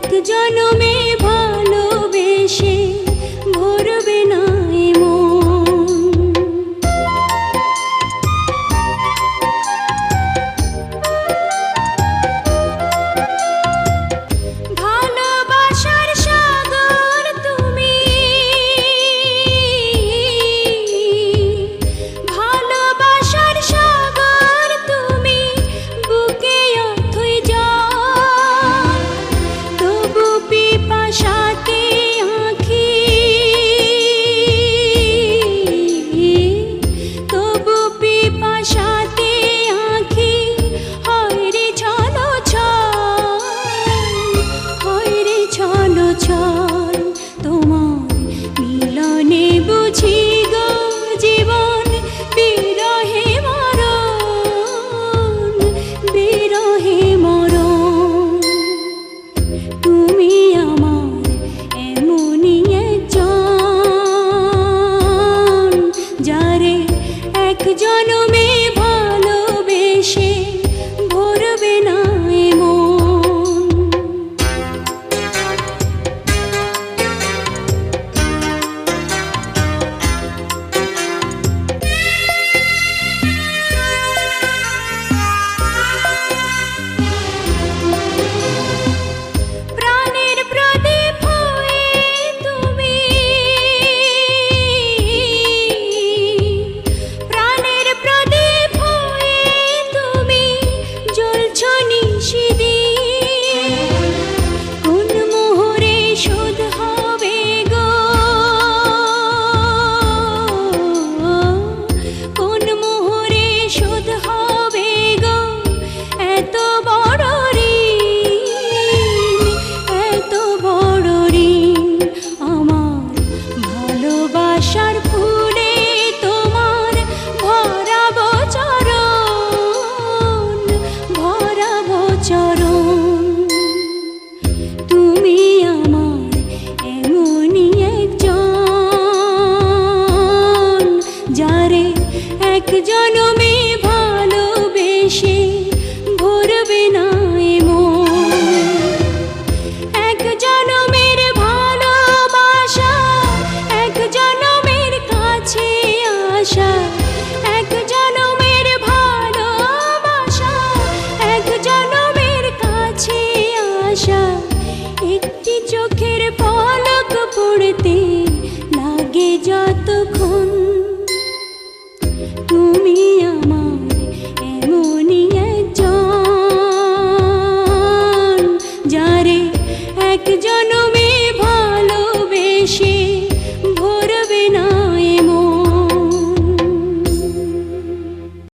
এক জনমে ভালোবেসে ভরবে না এ মন। ভালোবাসার সাগর তুমি, ভালোবাসার সাগর তুমি, বুকে অথই জল, তবু পিপাসাতে আঁখি, তবু পিপাসাতে আঁখি হয় রে ছলো ছল, হয় রে ছলো ছল। তোমার মিলনে বুঝি গো জীবন বিরহে মরণ, বিরহে মরণ। তুমি আমার এমনই একজন, যারে এক জনমে ভালোবেসে ভরবে না এ মন। প্রাণের প্রদীপ হয়ে তুমি, প্রাণের প্রদীপ হয়ে তুমি জ্বলছো নিশিদিন। কোন মোহরে শোধ হবে গো, কোন মোহরে শোধ হবে গো এত বড় ঋণ, এত বড় ঋণ। আমার ভালোবাসার ফুলে তোমার ভরাবো চরণ, ভরাবো চরণ। তুমি আমার এমনই একজন, যারে এক জনমে ভালোবেসে ভরবে না এ মন। এক জনমের ভালোবাসা, এক জনমের কাছে আসা, এক জনমের ভালোবাসা, এক জনমের কাছে আসা। একটি চোখের পলক পড়তে লাগে যতক্ষণ। তুমি আমার এমনই একজন, যারে এক জনমে